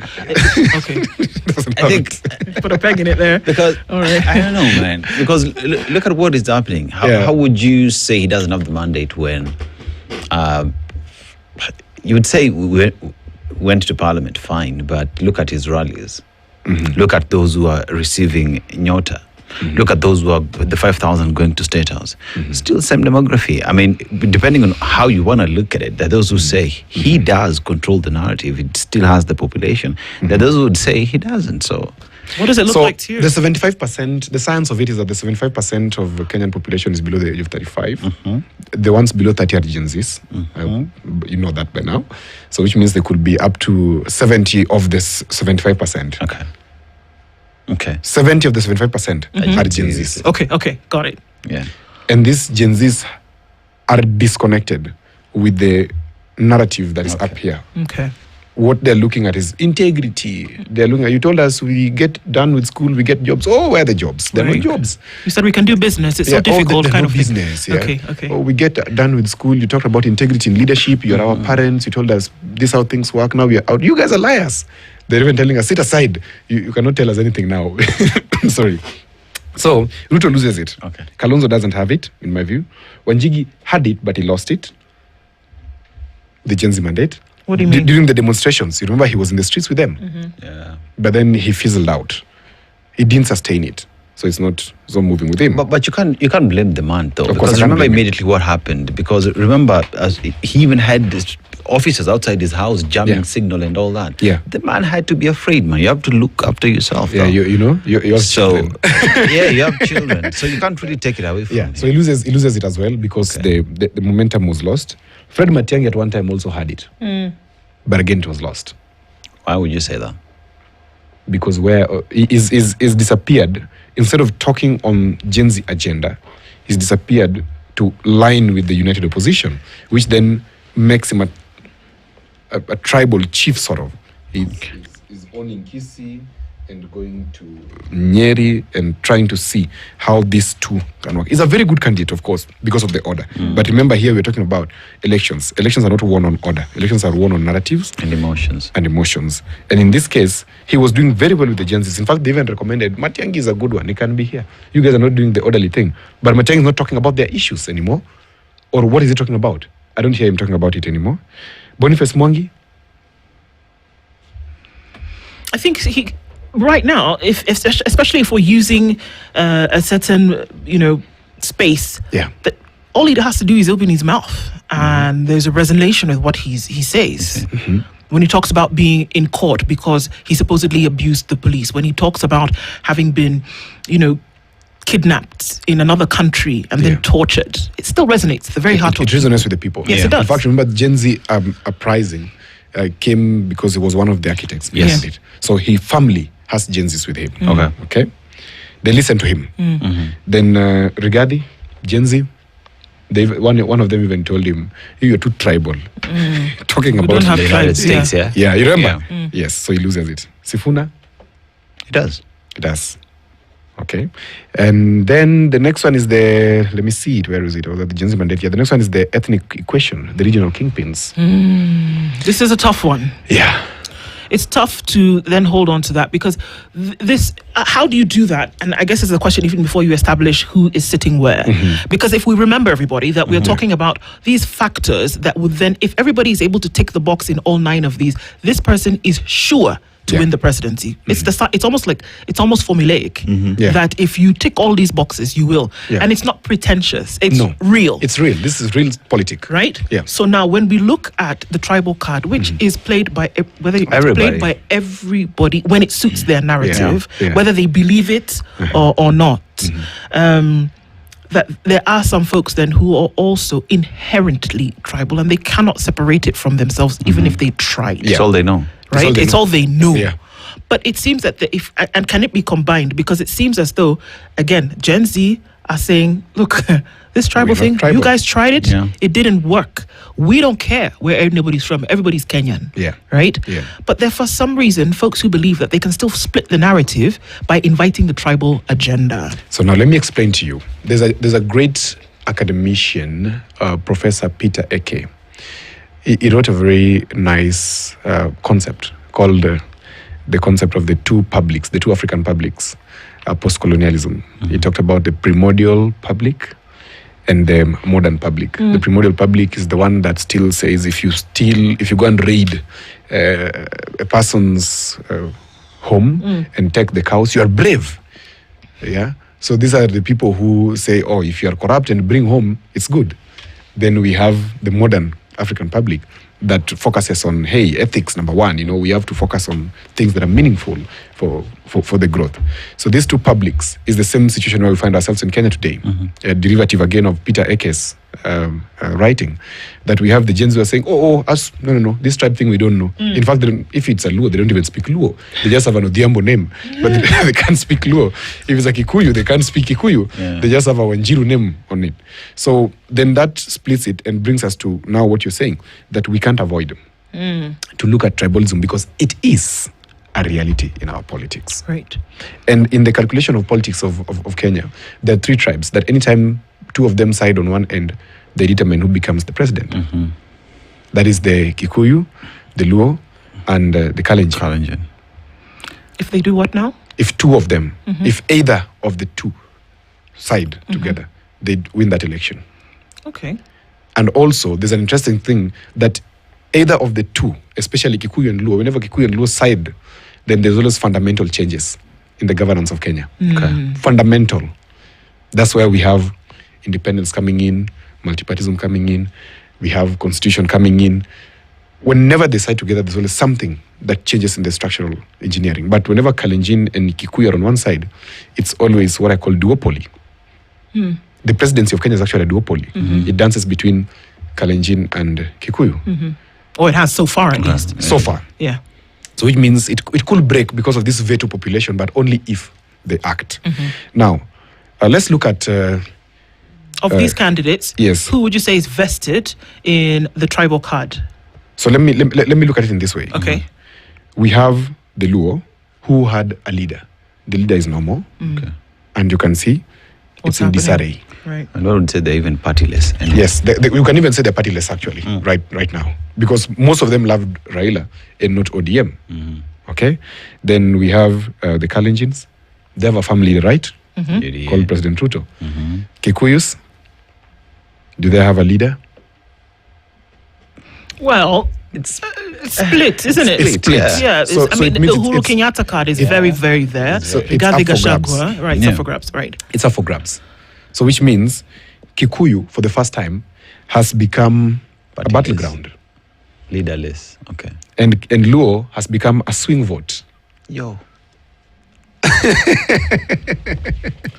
Okay.
I think
put a peg in it there.
Because all right. I don't know, man. Because look at what is happening. How would you say he doesn't have the mandate when you would say we went to parliament, fine, but look at his rallies. Look at those who are receiving Nyota. Look at those who are the 5,000 going to State House. Still same demography. I mean, depending on how you want to look at it, there are those who say he does control the narrative. It still has the population. There are those who would say he doesn't. So
what does it look like to you?
The 75%, the science of it is that the 75% of the Kenyan population is below the age of 35. The ones below 30 are Gen Zs. You know that by now. So which means they could be up to 70 of this 75%. Okay. 70 of the 75% are Gen Zs.
Okay, got it.
Yeah.
And these Gen Zs are disconnected with the narrative that is up here.
Okay.
What they're looking at is integrity. They're looking at, you told us we get done with school, we get jobs. Oh, where are the jobs? There are no jobs.
You said we can do business. It's so difficult kind of
business. Yeah.
Okay.
Oh, we get done with school. You talked about integrity in leadership. You're our parents. You told us this is how things work. Now we are out. You guys are liars. They're even telling us, sit aside. You cannot tell us anything now. Sorry. So, Ruto loses it.
Okay.
Kalonzo doesn't have it, in my view. Wanjigi had it, but he lost it. The Gen Z mandate.
What do you mean?
During the demonstrations, you remember he was in the streets with them.
Yeah.
But then he fizzled out. He didn't sustain it. So it's not moving with him.
But you can't blame the man though.
Of course,
because remember immediately what happened. Because remember, he even had this officers outside his house jamming signal and all that.
Yeah.
The man had to be afraid, man. You have to look after yourself.
Yeah, you have children.
Yeah, you have children. So you can't really take it away from him.
So he loses it as well because the momentum was lost. Fred Matiang'i at one time also had it. But again it was lost.
Why would you say that?
Because where is disappeared, instead of talking on Gen Z agenda, he's disappeared to line with the united opposition, which then makes him a tribal chief sort of. He's owning Kisii and going to Nyeri and trying to see how these two can work. He's a very good candidate, of course, because of the order. But remember here we're talking about elections. Elections are not won on order. Elections are won on narratives.
And emotions.
And in this case, he was doing very well with the Gen Zs. In fact, they even recommended, Matiang'i is a good one. He can be here. You guys are not doing the orderly thing. But Matiang'i is not talking about their issues anymore. Or what is he talking about? I don't hear him talking about it anymore. Boniface Mwangi?
I think he... Right now, especially if we're using a certain, space, that all he has to do is open his mouth, and there's a resonation with what he says. When he talks about being in court because he supposedly abused the police, when he talks about having been, kidnapped in another country and then tortured, it still resonates. The very heart of it.
It resonates with the people.
Yes, it does.
In fact, remember Gen Z uprising came because he was one of the architects behind it. So he firmly has Gen Zs with him. Okay. They listen to him. Then Rigathi, Gen Z, one of them even told him, "You're too tribal." Talking about
the United States,
yeah, you remember? Yes, so he loses it. Sifuna,
it does.
It does. Okay. And then the next one is let me see it, where is it? Or the Gen Z mandate? Yeah, the next one is the ethnic equation, the regional kingpins.
This is a tough one.
Yeah.
It's tough to then hold on to that because how do you do that? And I guess it's a question even before you establish who is sitting where. Because if we remember, everybody, that we're talking about these factors that would then, if everybody is able to tick the box in all 9 of these, this person is sure to win the presidency. It's almost formulaic that if you tick all these boxes, you will. And it's not pretentious. It's real.
It's real. This is real politics.
Right?
Yeah.
So now when we look at the tribal card, which is played by everybody when it suits their narrative, whether they believe it or not, that there are some folks then who are also inherently tribal and they cannot separate it from themselves even if they tried.
It's all they know.
Right? It's all they know. Yeah. But it seems that and can it be combined? Because it seems as though, again, Gen Z are saying, look, this tribal thing, you guys tried it, it didn't work. We don't care where anybody's from. Everybody's Kenyan.
Yeah.
Right?
Yeah.
But there, for some reason, folks who believe that they can still split the narrative by inviting the tribal agenda.
So now let me explain to you. There's a great academician, Professor Peter Eke. He wrote a very nice concept called the concept of the two publics, the two African publics, post-colonialism. He talked about the primordial public and the modern public. The primordial public is the one that still says if you go and raid a person's home and take the cows, you are brave. Yeah. So these are the people who say, oh, if you are corrupt and bring home, it's good. Then we have the modern African public that focuses on, hey, ethics, number one, we have to focus on things that are meaningful for the growth. So these two publics is the same situation where we find ourselves in Kenya today, a derivative again of Peter Eke's writing, that we have the Gen Z who are saying, us, no, this tribe thing we don't know. In fact, if it's a Luo, they don't even speak Luo. They just have an Odhiambo name, but they can't speak Luo. If it's a Kikuyu, they can't speak Kikuyu. They just have a Wanjiru name on it. So then that splits it and brings us to now what you're saying, that we can't avoid to look at tribalism because it is a reality in our politics.
Right.
And in the calculation of politics of Kenya, there are 3 tribes that anytime 2 of them side on one end, they determine who becomes the president. That is the Kikuyu, the Luo, and the Kalenjin.
If they do what now?
If 2 of them, if either of the 2 side together, they win that election.
Okay.
And also, there's an interesting thing that either of the 2, especially Kikuyu and Luo, whenever Kikuyu and Luo side, then there's always fundamental changes in the governance of Kenya. Okay. Fundamental. That's where we have independence coming in, multipartism coming in, we have constitution coming in. Whenever they side together, there's always something that changes in the structural engineering. But whenever Kalenjin and Kikuyu are on one side, it's always what I call duopoly. The presidency of Kenya is actually a duopoly. It dances between Kalenjin and Kikuyu.
Or it has so far, at least.
So far.
Yeah.
So which means it could break because of this veto population, but only if they act. Now, let's look at...
of these candidates,
yes,
who would you say is vested in the tribal card?
So let me look at it in this way.
Okay.
We have the Luo, who had a leader. The leader is normal. Okay. And you can see it's in disarray.
Right.
And I would say they're even partyless.
Yes, you can even say they're partyless actually, right now. Because most of them loved Raila and not ODM. Okay? Then we have the Kalenjins. They have a family, right? Called President Ruto. Kikuyus, do they have a leader?
Well, it's split, isn't it?
It's split.
Yeah.
So
the Uhuru Kenyatta card is very, very there.
So it's up for grabs.
Right, it's up for grabs, right.
It's up for grabs. So which means Kikuyu, for the first time, has become a battleground.
Leaderless, okay.
And Luo has become a swing vote.
Yo.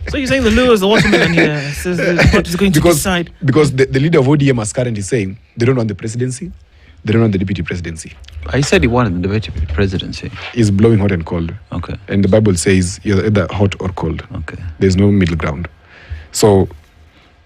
So you're saying the Luo is the watermelon here? Says what is going to decide?
Because the leader of ODM is currently saying they don't want the presidency, they don't want the deputy presidency.
I said he wanted the deputy presidency.
He's blowing hot and cold.
Okay.
And the Bible says you're either hot or cold.
Okay.
There's no middle ground. So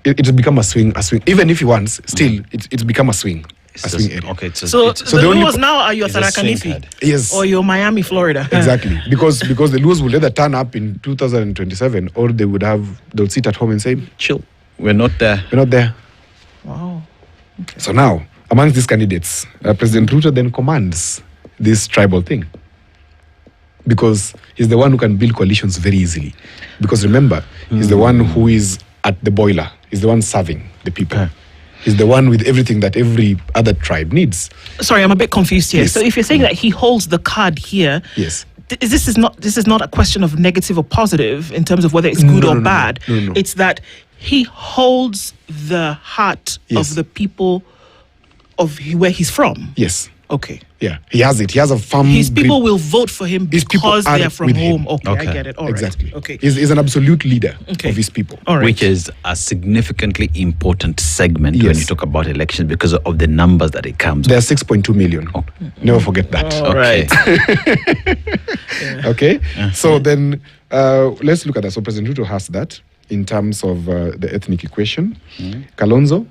it's become a swing. Even if he wants, still, it's become a swing. a swing area.
Okay,
so the Luos now are your Tharaka-Nithi,
yes,
or your Miami, Florida.
Exactly, because the Luos will either turn up in 2027, or they'll sit at home and say,
"Chill, we're not there."
We're not there.
Wow. Okay.
So now, amongst these candidates, President Ruto then commands this tribal thing, because he's the one who can build coalitions very easily. Because remember, he's the one who is at the boiler. He's the one serving the people. Okay. He's the one with everything that every other tribe needs.
Sorry, I'm a bit confused here.
Yes.
So if you're saying that he holds the card here,
yes,
this is not a question of negative or positive in terms of whether it's good or bad.
No.
It's that he holds the heart of the people of where he's from.
Yes.
Okay.
Yeah, he has it. He has a firm.
His people will vote for him because they are from home. Okay, I get it. All right.
Exactly.
Okay.
He's an absolute leader of his people.
All right.
Which is a significantly important segment when you talk about elections because of the numbers that it comes
with. There are 6.2 million. Oh. Never forget that.
All right.
Okay. So then let's look at that. So President Ruto has that in terms of the ethnic equation. Kalonzo?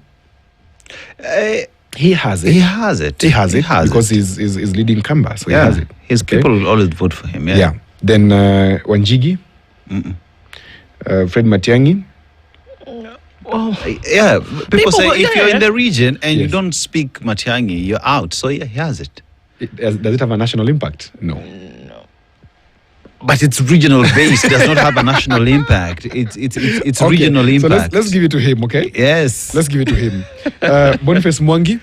He has it.
He has it
because he's leading Kamba, so he has it.
His people will always vote for him. Yeah.
Then Wanjigi, Fred Matiang'i.
Yeah. People say if you're in the region and you don't speak Matiang'i, you're out. So he has it.
Does it have a national impact? No.
But it's regional based. It does not have a national impact. It's okay. Regional impact.
So let's give it to him, okay?
Yes.
Let's give it to him. Boniface Mwangi.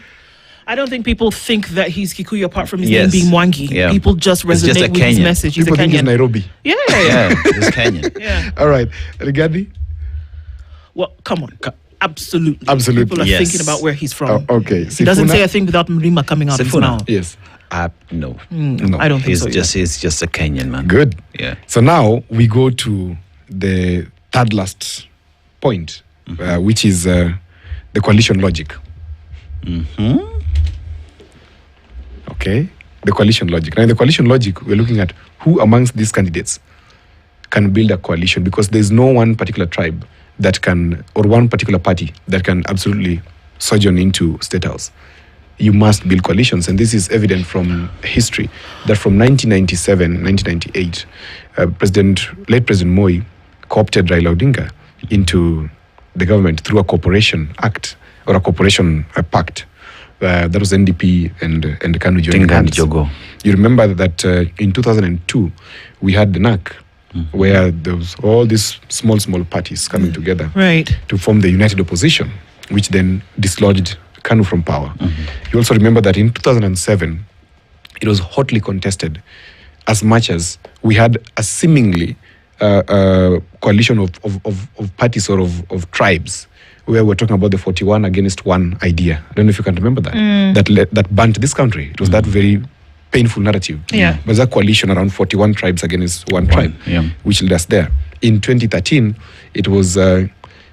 I don't think people think that he's Kikuyu apart from his name being Mwangi.
Yeah.
People just resonate with his message. He's
people
a Kenyan.
Think he's Nairobi.
Yeah.
He's Kenyan.
Yeah.
All right. Rigathi?
Well, come on. Absolutely.
Absolutely.
People are thinking about where he's from.
Okay.
He doesn't say a thing without Mrima coming out of his mouth.
Yes.
No.
I don't think so.
He's just a Kenyan man.
Good.
Yeah.
So now we go to the third last point, which is the coalition logic. Okay. The coalition logic. Now in the coalition logic, we're looking at who amongst these candidates can build a coalition, because there's no one particular tribe that can, or one particular party that can absolutely sojourn into State House. You must build coalitions, and this is evident from history, that from 1997, 1998, late President Moi co-opted Raila Odinga into the government through a cooperation act, or a cooperation pact. That was NDP and KANU joining hands. You remember that in 2002, we had the NAC, where there was all these small parties coming together to form the united opposition, which then dislodged KANU from power. You also remember that in 2007, it was hotly contested, as much as we had a seemingly coalition of parties or of tribes, where we're talking about the 41 against 1 idea. I don't know if you can remember that. That burnt this country. It was that very painful narrative.
Yeah.
There was a coalition around 41 tribes against one tribe, which led us there. In 2013, it was the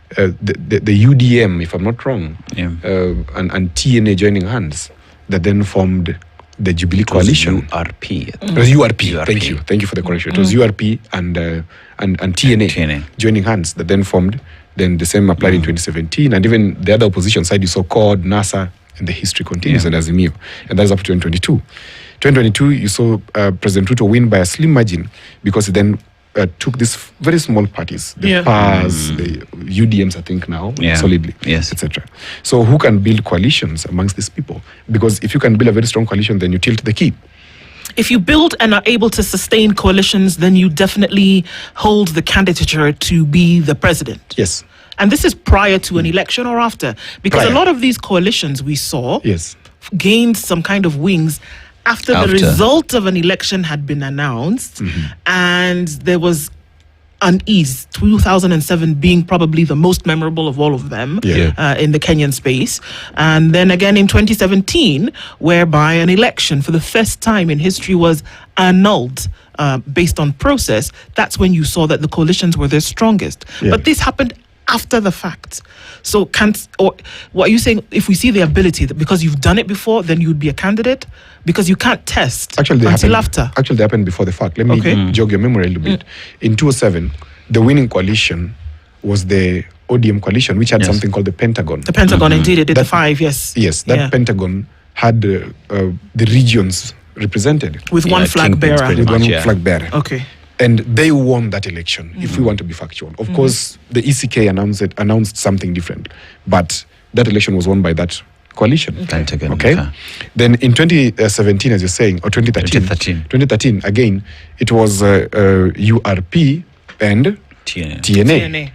UDM, if I'm not wrong, and TNA joining hands, that then formed the Jubilee Coalition.
URP.
It was URP. Thank you for the correction. It was URP and TNA joining hands that then formed. Then the same applied in 2017, and even the other opposition side, you saw CORD, NASA, and the history continues, and Azimio, and that is up to 2022. 2022, you saw President Ruto win by a slim margin, because he then took these very small parties, the PAS, the UDMs, I think now, solidly, etc. So who can build coalitions amongst these people? Because if you can build a very strong coalition, then you tilt the key.
If you build and are able to sustain coalitions, then you definitely hold the candidature to be the president.
Yes.
And this is prior to an election or after? Because a lot of these coalitions we saw gained some kind of wings after the result of an election had been announced, and there was unease, 2007 being probably the most memorable of all of them in the Kenyan space. And then again in 2017, whereby an election for the first time in history was annulled based on process. That's when you saw that the coalitions were their strongest. But this happened after the fact. So what are you saying? If we see the ability, that because you've done it before, then you'd be a candidate? Because you can't test until after.
Actually, they happened before the fact. Let me jog your memory a little bit. In 2007, the winning coalition was the ODM coalition, which had something called the Pentagon.
The Pentagon, indeed, it did the 5,
Yes, that Pentagon had the regions represented.
With one flag bearer.
With one flag bearer.
Okay.
And they won that election, if we want to be factual. Of course, the ECK announced something different, but that election was won by that coalition. Okay. Then in 2017, as you're saying, or 2013, again, it was URP and TNA.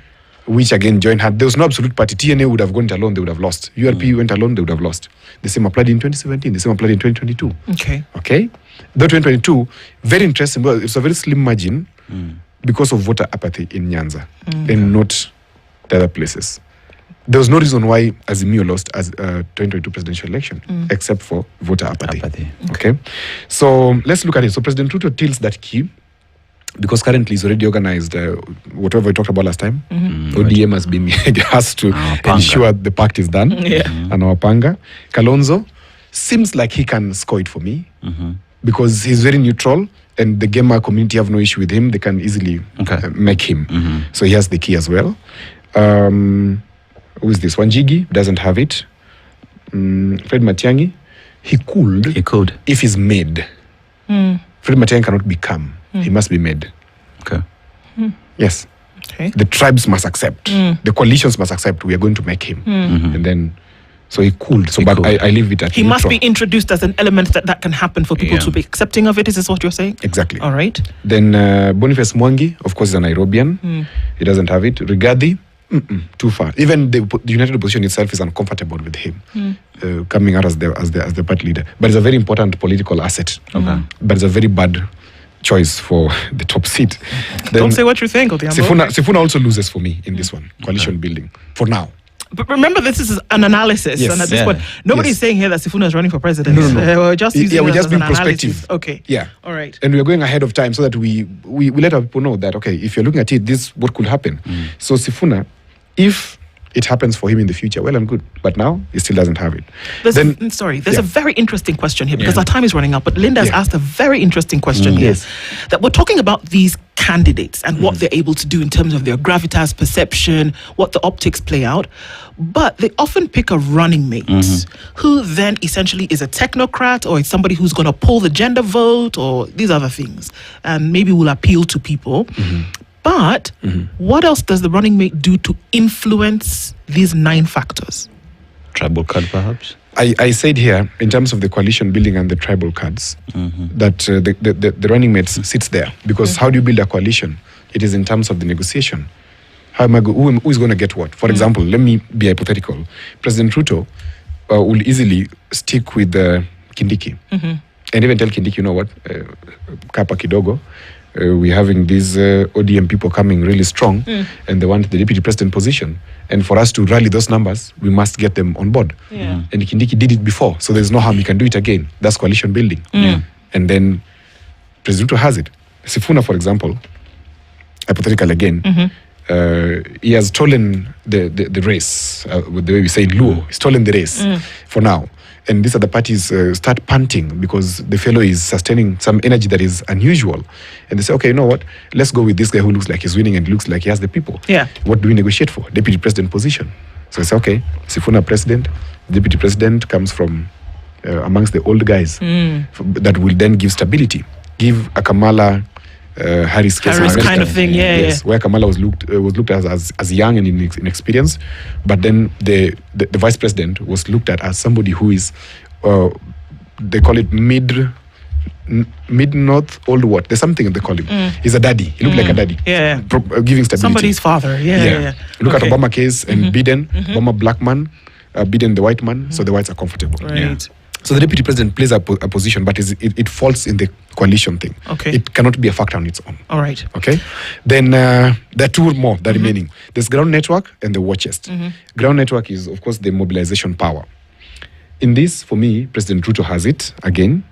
Which again joined hand. There was no absolute party. TNA would have gone it alone, they would have lost. URP went alone, they would have lost. The same applied in 2017, the same applied in 2022. Okay. Though 2022, very interesting, but it's a very slim margin because of voter apathy in Nyanza and not the other places. There was no reason why Azimio lost as 2022 presidential election except for voter apathy. Okay. So let's look at it. So President Ruto tilts that key, because currently he's already organized whatever we talked about last time. ODM has to ensure the pact is done. And our panga. Kalonzo seems like he can score it for me because he's very neutral and the gamer community have no issue with him. They can easily make him. So he has the key as well. Who is this? Wanjigi doesn't have it. Fred Matiang'i, he could if he's made. Fred Matiang'i cannot become. He must be made. Yes. The tribes must accept. The coalitions must accept. We are going to make him. And then, so he could. So, but I leave it at
he neutral. Must be introduced as an element that can happen for people to be accepting of it. Is this what you're saying?
Exactly.
All right.
Then Boniface Mwangi, of course, is a Nairobian. He doesn't have it. Rigathi, too far. Even the United Opposition itself is uncomfortable with him coming out as the party leader. But it's a very important political asset. But it's a very bad choice for the top seat. Then,
don't say what you think, Odhiambo.
Sifuna also loses for me in this one, coalition building, for now.
But remember, this is an analysis, and at this point, nobody's saying here that Sifuna is running for president.
No.
We're just using
we're just being
prospective.
Analysis.
Okay.
Yeah.
All right.
And we're going ahead of time so that we let our people know that, okay, if you're looking at it, this is what could happen. So Sifuna, if it happens for him in the future, well and good. But now, he still doesn't have it.
There's a very interesting question here, because our time is running out. But Linda has asked a very interesting question here. That we're talking about these candidates and what they're able to do in terms of their gravitas, perception, what the optics play out. But they often pick a running mate who then essentially is a technocrat, or it's somebody who's going to pull the gender vote, or these other things, and maybe will appeal to people. But what else does the running mate do to influence these 9 factors?
Tribal card, perhaps?
I said here, in terms of the coalition building and the tribal cards, that the running mate sits there. Because how do you build a coalition? It is in terms of the negotiation. Who is going to get what? For example, let me be hypothetical. President Ruto will easily stick with Kindiki. And even tell Kindiki, you know what, Kapa Kidogo, we're having these ODM people coming really strong, and they want the deputy president position. And for us to rally those numbers, we must get them on board. And Kindiki did it before, so there's no harm, he can do it again. That's coalition building. And then President Ruto has it. Sifuna, for example, hypothetical again, he has stolen the race, with the way we say in Luo, he's stolen the race for now. And these other parties start panting because the fellow is sustaining some energy that is unusual. And they say, okay, you know what? Let's go with this guy who looks like he's winning and looks like he has the people. What do we negotiate for? Deputy president position. So I say, okay, Sifuna president, deputy president comes from amongst the old guys that will then give stability. Give a Kamala Harris case
kind of thing,
where Kamala was looked at as young and inexperienced, but then the vice president was looked at as somebody who is they call it mid north old what? There's something they call him. He's a daddy. He looked like a daddy. Giving stability.
Somebody's father.
Look at Obama case and Biden, Obama black man, Biden the white man. So the whites are comfortable.
Right.
So the deputy president plays a position, but it falls in the coalition thing. It cannot be a factor on its own.
All right.
Okay. Then there are 2 more that are remaining. There's ground network and the war chest. Ground network is, of course, the mobilization power. In this, for me, President Ruto has it again.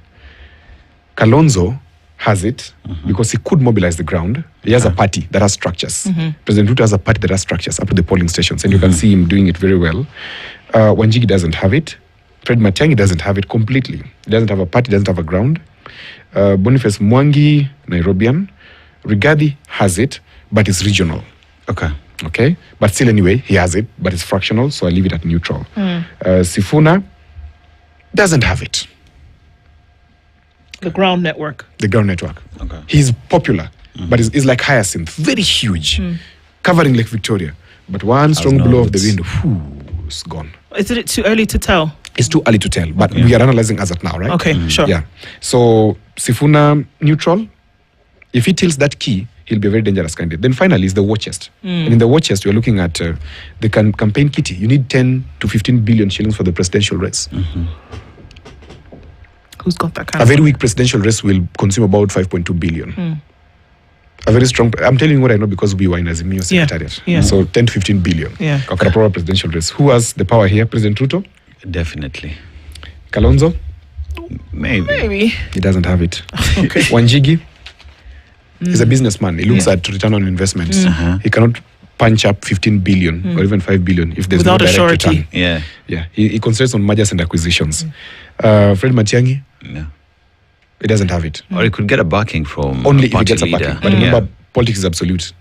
Kalonzo has it because he could mobilize the ground. He has a party that has structures. President Ruto has a party that has structures up to the polling stations, and you can see him doing it very well. Wanjigi doesn't have it. Fred Matiang'i doesn't have it completely. He doesn't have a party, doesn't have a ground. Boniface Mwangi, Nairobian. Rigathi has it, but it's regional. Okay. But still, anyway, he has it, but it's fractional, so I leave it at neutral. Sifuna, doesn't have it.
The ground network.
The ground network.
Okay.
He's popular, but he's like Hyacinth, very huge, covering Lake Victoria. But one strong blow of the wind, it's gone.
Is it too early to tell?
It's too early to tell, but we are analyzing as at now, right?
Okay, sure.
Yeah. So Sifuna neutral. If he tilts that key, he'll be a very dangerous candidate. Then finally is the war chest. And in the war chest, we're looking at the campaign kitty. You need 10 to 15 billion shillings for the presidential race.
Who's got that kind
A
of
very
money?
weak presidential race will consume about 5.2 billion. A very strong, I'm telling you what I know because we were in Azimio Secretariat.
Yeah.
So 10 to 15 billion.
Yeah.
Kakarapura presidential race. Who has the power here? President Ruto?
Definitely.
Kalonzo?
Maybe.
He doesn't have it.
Okay.
Wanjigi? He's a businessman. He looks at return on investments. He cannot punch up 15 billion or even 5 billion if there's
Without
no
a
direct
surety.
return.
Yeah.
He concentrates on mergers and acquisitions. Fred Matiang'i?
No.
He doesn't have it.
Or he could get a backing from
Only
a
if he
party
gets a
leader.
backing. But remember, politics is absolute.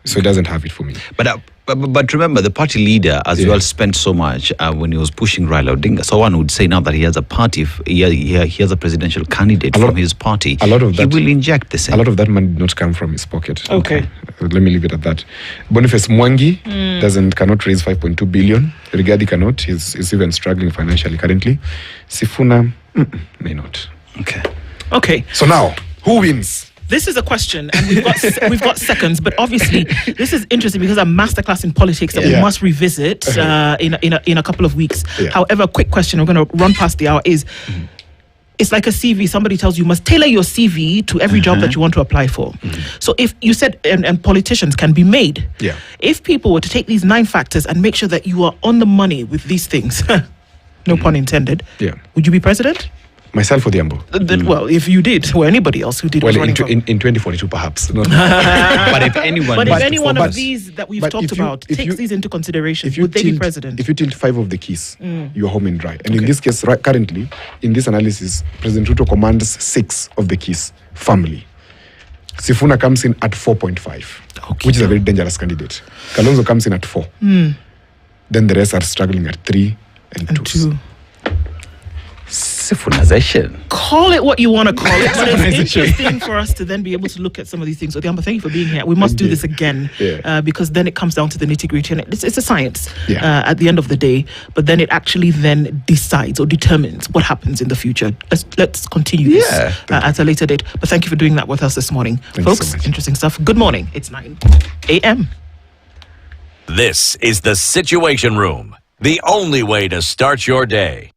So he doesn't have it for me.
But remember, the party leader as well spent so much when he was pushing Raila Odinga. So one would say now that he has a party, he has a presidential candidate from his party,
a lot of that,
he will inject the same.
A lot of that money did not come from his pocket.
Okay.
Let me leave it at that. Boniface Mwangi cannot raise 5.2 billion. Rigathi cannot. He's even struggling financially currently. Sifuna may not.
Okay.
So now, who wins?
This is a question, and we've got seconds, but obviously this is interesting because a masterclass in politics that we must revisit in a couple of weeks. However, quick question, we're going to run past the hour, is it's like a CV. Somebody tells you must tailor your CV to every job that you want to apply for. So if you said, and politicians can be made, if people were to take these 9 factors and make sure that you are on the money with these things, no pun intended, would you be president?
Myself or Odhiambo?
Well, if you did, or anybody else who did.
Well, in 2042 perhaps. No.
But if any one
of these that we've talked about takes these into consideration, would they be president?
If you tilt 5 of the keys, you're home and dry. And in this case, currently, in this analysis, President Ruto commands 6 of the keys firmly. Sifuna comes in at 4.5, which is a very dangerous candidate. Kalonzo comes in at 4. Then the rest are struggling at 3 and 2.
Sifunization.
Call it what you want to call it, but it's interesting for us to then be able to look at some of these things. Odhiambo, thank you for being here. We must do this again because then it comes down to the nitty-gritty, and it's a science at the end of the day, but then it actually then decides or determines what happens in the future. Let's continue this at a later date, but thank you for doing that with us this morning. Folks, so interesting stuff. Good morning. It's 9 a.m.
This is the Situation Room, the only way to start your day.